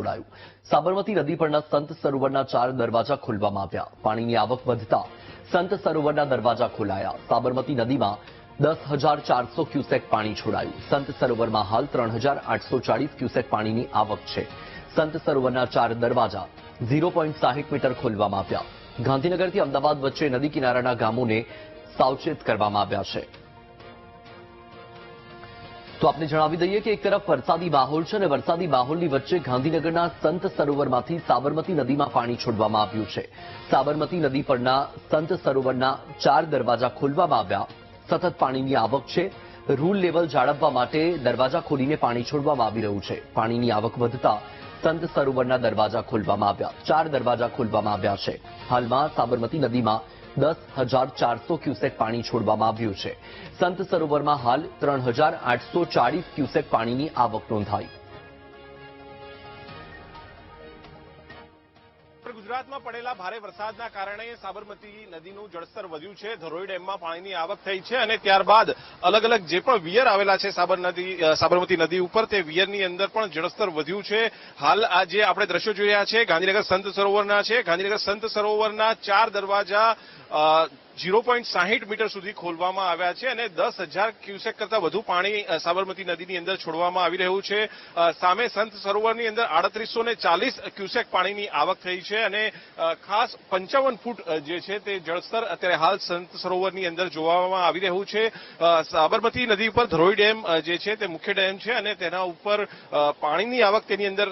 છોડાયું. સાબરમતી નદી પરના સંત સરોવરના 4 દરવાજા ખોલવામાં આવ્યા. પાણીની આવક વધતા સંત સરોવરના દરવાજા ખોલાયા. સાબરમતી નદીમાં 10,400 ક્યુસેક પાણી છોડાયું. સંત સરોવરમાં હાલ 3,840 ક્યુસેક પાણીની આવક છે. સંત સરોવરના 4 દરવાજા 0.60 મીટર ખોલવામાં આવ્યા. ગાંધીનગરથી અમદાવાદ વચ્ચે નદી કિનારાના ગામોને સાવચેત કરવામાં આવ્યા છે. તો આપને જણાવી દઈએ કે એક તરફ વરસાદી માહોલ છે અને વરસાદી માહોલની વચ્ચે ગાંધીનગરના સંત સરોવરમાંથી સાબરમતી નદીમાં પાણી છોડવામાં આવ્યું છે. સાબરમતી નદી પરના સંત સરોવરના 4 દરવાજા ખોલવામાં આવ્યા. સતત પાણીની આવક છે. રૂલ લેવલ જાળવવા માટે દરવાજા ખોલીને પાણી છોડવામાં આવી રહ્યું છે. પાણીની આવક વધતા સંત સરોવરના દરવાજા ખોલવામાં આવ્યા. 4 દરવાજા ખોલવામાં આવ્યા છે. હાલમાં સાબરમતી નદીમાં 10,400 ક્યુસેક પાણી છોડવામાં આવ્યું છે. સંત સરોવરમાં હાલ 3,840 ક્યુસેક પાણીની આવક નોંધાઈ. ગુજરાતમાં પડેલા ભારે વરસાદના કારણે સાબરમતી નદીનું જળસ્તર વધ્યું છે. ધરોઈ ડેમમાં પાણીની આવક થઈ છે અને ત્યારબાદ અલગ અલગ જે પણ વિયર આવેલા છે સાબરમતી નદી ઉપર તે વિયરની અંદર પણ જળસ્તર વધ્યું છે. હાલ આ જે આપણે દ્રશ્યો જોઈ રહ્યા છે ગાંધીનગર સંત સરોવરના છે. ગાંધીનગર સંત સરોવરના 4 દરવાજા 0.60 મીટર સુધી ખોલવામાં આવ્યા છે અને 10,000 ક્યુસેક કરતા વધુ પાણી સાબરમતી નદીની અંદર છોડવામાં આવી રહ્યું છે. સામે સંત સરોવરની અંદર 3,840 ક્યુસેક પાણીની આવક થઈ છે અને ખાસ 55 ફૂટ જે છે તે જળસ્તર અત્યારે હાલ સંત સરોવરની અંદર જોવામાં આવી રહ્યું છે. સાબરમતી નદી ઉપર ધરોઈ ડેમ જે છે તે મુખ્ય ડેમ છે અને તેના ઉપર પાણીની આવક તેની અંદર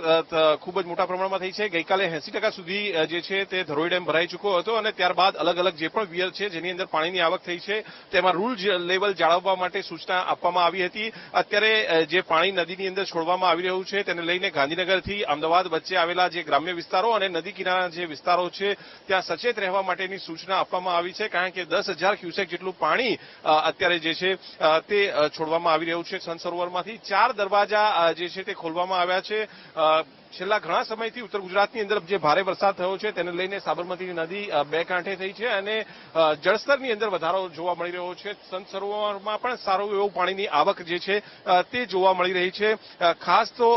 ખૂબ જ મોટા પ્રમાણમાં થઈ છે. ગઈકાલે 80% સુધી જે છે તે ધરોઈ ડેમ ભરાઈ ચૂક્યો હતો અને ત્યારબાદ અલગ અલગ જે પણ વિયર છે જેની અંદર પાણીની આવક થઈ છે તેમાં રૂલ લેવલ જાળવવા માટે સૂચના આપવામાં આવી હતી. અત્યારે જે પાણી નદીની અંદર છોડવામાં આવી રહ્યું છે તેને લઈને ગાંધીનગરથી અમદાવાદ વચ્ચે આવેલા જે ગ્રામ્ય વિસ્તારો અને નદી કિનારાના જે વિસ્તારો છે ત્યાં સચેત રહેવા માટેની સૂચના આપવામાં આવી છે કારણ કે 10,000 ક્યુસેક જેટલું પાણી અત્યારે જે છે તે છોડવામાં આવી રહ્યું છે. સંત સરોવરમાંથી 4 દરવાજા જે છે તે ખોલવામાં આવ્યા છે. છેલ્લા ઘણા સમયથી ઉત્તર ગુજરાતની અંદર જે ભારે વરસાદ થયો છે તેને લઈને સાબરમતી નદી 2 કાંઠે થઈ છે અને જળસ્તરની અંદર વધારો જોવા મળી રહ્યો છે. સંત સરોવરમાં પણ સારું એવું પાણીની આવક જે છે તે જોવા મળી રહી છે. ખાસ તો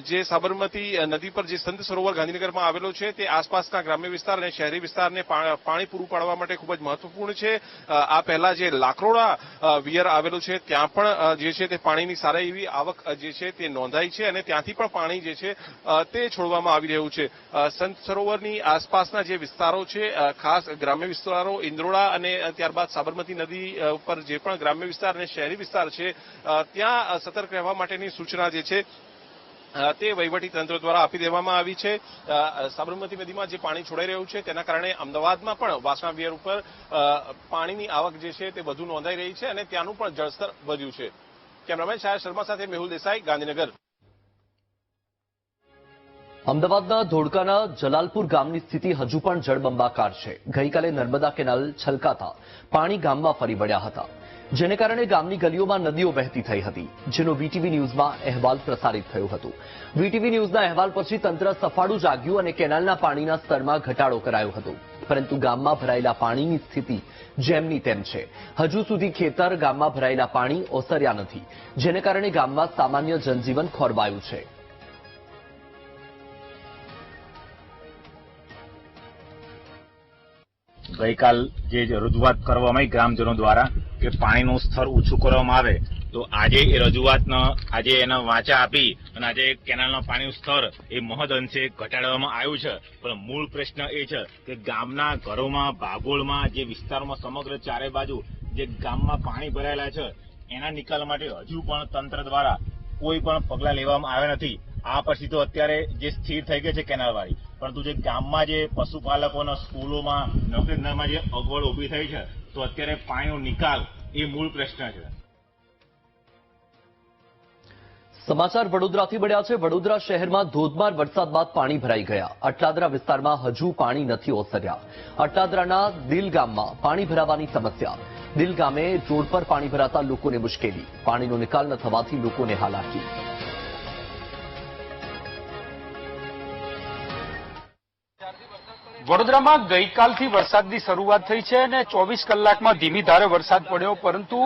જે સાબરમતી નદી પર જે સંત સરોવર ગાંધીનગરમાં આવેલો છે તે આસપાસના ગ્રામ્ય વિસ્તાર અને શહેરી વિસ્તારને પાણી પૂરું પાડવા માટે ખૂબ જ મહત્વપૂર્ણ છે. આ પહેલા જે લાકરોડા વિયર આવેલું છે ત્યાં પણ જે છે તે પાણીની સારી એવી આવક જે છે તે નોંધાઈ છે અને ત્યાંથી પણ પાણી જે છે તે છોડવામાં આવી રહ્યું છે. સંત સરોવરની આસપાસના જે વિસ્તારો છે ખાસ ગ્રામ્ય વિસ્તારો ઇન્દ્રોડા અને ત્યારબાદ સાબરમતી નદી ઉપર જે પણ ગ્રામ્ય વિસ્તાર અને શહેરી વિસ્તાર છે ત્યાં સતર્ક રહેવા માટેની સૂચના જે છે તે વહીવટી તંત્ર દ્વારા આપી દેવામાં આવી છે. સાબરમતી નદીમાં જે પાણી છોડાઈ રહ્યું છે તેના કારણે અમદાવાદમાં પણ વાસણા વિયર ઉપર પાણીની આવક જે છે તે વધુ નોંધાઈ રહી છે અને ત્યાંનું પણ જળસ્તર વધ્યું છે. કેમેરામેન શાયર શર્મા સાથે મેહુલ દેસાઈ, ગાંધીનગર. અમદાવાદના ધોળકાના જલાલપુર ગામની સ્થિતિ હજુ પણ જળબંબાકાર છે. ગઈકાલે નર્મદા કેનાલ છલકાતા પાણી ગામમાં ફરી વળ્યા હતા જેને કારણે ગામની ગલીઓમાં નદીઓ વહેતી થઈ હતી જેનો વીટીવી ન્યૂઝમાં અહેવાલ પ્રસારિત થયો હતો. વીટીવી ન્યૂઝના અહેવાલ પછી તંત્ર સફાળું જાગ્યું અને કેનાલના પાણીના સ્તરમાં ઘટાડો કરાયો હતો પરંતુ ગામમાં ભરાયેલા પાણીની સ્થિતિ જેમની તેમ છે. હજુ સુધી ખેતર ગામમાં ભરાયેલા પાણી ઓસર્યા નથી જેને કારણે ગામમાં સામાન્ય જનજીવન ખોરવાયું છે. ગઈકાલ જે રજૂઆત કરવામાં આવી ગ્રામજનો દ્વારા કે પાણીનું સ્તર ઓછું કરવામાં આવે તો આજે એ રજૂઆતનો આજે એને વાચા આપી અને આજે કેનાલના પાણીનું સ્તર એ મહદ અંશે ઘટાડવામાં આવ્યું છે. પણ મૂળ પ્રશ્ન એ છે કે ગામના ઘરોમાં ભાગોળમાં જે વિસ્તારોમાં સમગ્ર ચારે બાજુ જે ગામમાં પાણી ભરાયેલા છે એના નિકાલ માટે હજુ પણ તંત્ર દ્વારા કોઈ પણ પગલાં લેવામાં આવ્યા નથી. આ પછી તો અત્યારે જે સ્થિર થઈ ગઈ છે કેનાલવાળી, પરંતુ જે ગામમાં જે પશુપાલકોના સ્કૂલોમાં નોકરી ધંધામાં જે અગવડ ઉભી થઈ છે તો અત્યારે પાણીનો નિકાલ એ મૂળ પ્રશ્ન છે. સમાચાર વડોદરાથી મળ્યા છે. વડોદરા શહેરમાં ધોધમાર વરસાદ બાદ પાણી ભરાઈ ગયા. અટલાદરા વિસ્તારમાં હજુ પાણી નથી ઓસર્યા. અટલાદરાના દિલ ગામમાં પાણી ભરાવાની સમસ્યા. દિલ ગામે રોડ પર પાણી ભરાતા લોકોને મુશ્કેલી. પાણીનો નિકાલ ન થવાથી લોકોને હાલાકી. વડોદરામાં ગઈકાલથી વરસાદની શરૂઆત થઈ છે અને 24 કલાકમાં ધીમી ધારે વરસાદ પડ્યો, પરંતુ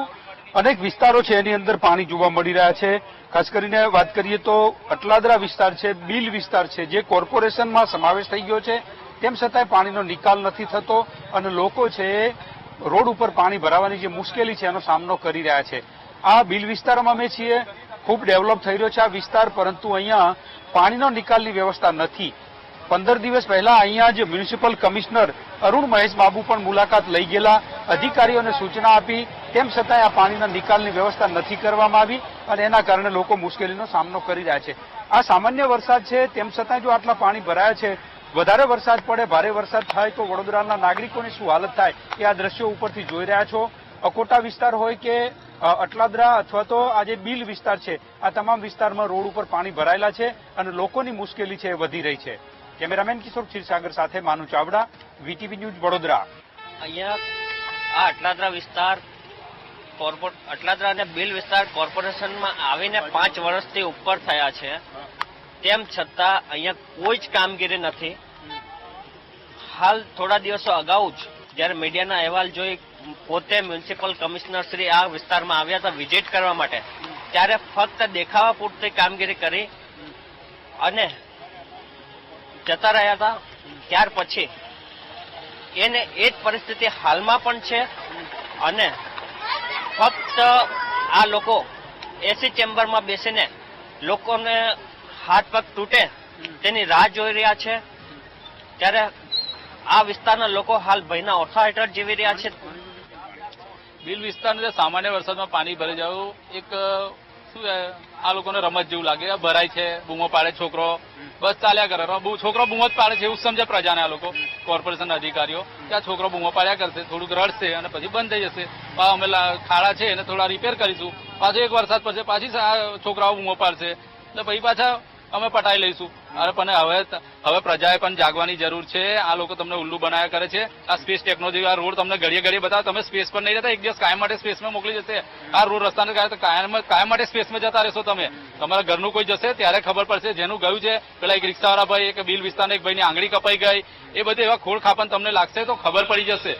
અનેક વિસ્તારો છે એની અંદર પાણી જોવા મળી રહ્યા છે. ખાસ કરીને વાત કરીએ તો અટલાદરા વિસ્તાર છે, બીલ વિસ્તાર છે, જે કોર્પોરેશનમાં સમાવેશ થઈ ગયો છે, તેમ છતાંય પાણીનો નિકાલ નથી થતો અને લોકો છે રોડ ઉપર પાણી ભરાવાની જે મુશ્કેલી છે એનો સામનો કરી રહ્યા છે. આ બીલ વિસ્તારમાં અમે છીએ, ખૂબ ડેવલપ થઈ રહ્યો છે આ વિસ્તાર, પરંતુ અહીંયા પાણીનો નિકાલની વ્યવસ્થા નથી. 15 દિવસ પહેલા અહીંયા જ મ્યુનિસિપલ કમિશનર અરુણ મહેશ બાબુ પણ મુલાકાત લઈ ગયેલા, અધિકારીઓને સૂચના આપી, તેમ છતાંય આ પાણીના નિકાલની વ્યવસ્થા નથી કરવામાં આવી અને એના કારણે લોકો મુશ્કેલીનો સામનો કરી રહ્યા છે. આ સામાન્ય વરસાદ છે, તેમ છતાં જો આટલા પાણી ભરાયા છે, વધારે વરસાદ પડે, ભારે વરસાદ થાય તો વડોદરાના નાગરિકોની શું હાલત થાય એ આ દ્રશ્યો ઉપરથી જોઈ રહ્યા છો. અકોટા વિસ્તાર હોય કે અટલાદરા અથવા તો આ જે બીલ વિસ્તાર છે, આ તમામ વિસ્તારમાં રોડ ઉપર પાણી ભરાયેલા છે અને લોકોની મુશ્કેલી છે એ વધી રહી છે. કેમેરામેન કિશોર ક્ષીરસાગર સાથે માનુ ચાવડા, વીટીવી ન્યૂઝ, વડોદરા. અહીંયા આ અટલાદરા વિસ્તાર અટલાદરા અને બીલ વિસ્તાર કોર્પોરેશનમાં આવીને 5 વર્ષથી ઉપર થયા છે, તેમ છતાં અહીંયા કોઈ જ કામગીરી નથી. હાલ થોડા દિવસો અગાઉ જ જ્યારે મીડિયાના અહેવાલ જોઈ પોતે મ્યુનિસિપલ કમિશનર શ્રી આ વિસ્તારમાં આવ્યા હતા વિઝિટ કરવા માટે, ત્યારે ફક્ત દેખાવા પૂરતી કામગીરી કરી અને જતા રહ્યા હતા. ત્યાર પછી એને એ જ પરિસ્થિતિ હાલમાં પણ છે અને ફક્ત આ લોકો એસી ચેમ્બરમાં બેસીને લોકોને હાથ પગ તૂટે તેની રાહ જોઈ રહ્યા છે. ત્યારે આ વિસ્તારના લોકો હાલ ભયના ઓઠા હેઠળ જીવી રહ્યા છે. બીલ વિસ્તારની સામાન્ય વરસાદમાં પાણી ભરી જવું એક શું આ લોકોને રમત જેવું લાગે. ભરાય છે, બૂમો પાડે છોકરો, બસ ચાલ્યા કરે. છોકરો બૂમો જ પાડે છે એવું સમજે પ્રજાને આ લોકો કોર્પોરેશન અધિકારીઓ કે આ છોકરો બૂમો પાડ્યા કરશે, થોડુંક રડશે અને પછી બંધ થઈ જશે. અમે ખાડા છે એને થોડા રિપેર કરીશું, પાછો એક વરસાદ પડશે, પાછી છોકરાઓ બૂમો પાડશે એટલે પછી પાછા અમે પટાઈ લઈશું. અરે પણ હવે પ્રજાએ પણ જાગવાની જરૂર છે. આ લોકો તમને ઉલ્લુ બનાવ્યા કરે છે. આ સ્પેસ ટેકનોલોજી, આ રોડ તમને ઘડીએ ઘડીએ બતાવે, તમે સ્પેસ પર નહીં જતા, એક દિવસ કાયમ માટે સ્પેસમાં મોકલી જશે. આ રોડ રસ્તાને કાયમ માટે સ્પેસમાં જતા રહેશો તમે. તમારા ઘરનું કોઈ જશે ત્યારે ખબર પડશે. જેનું ગયું છે, પેલા એક રિક્ષાવાળા ભાઈ, એક બીલ વિસ્તારના એક ભાઈની આંગળી કપાઈ ગઈ, એ બધે એવા ખોળ ખાપણ તમને લાગશે તો ખબર પડી જશે.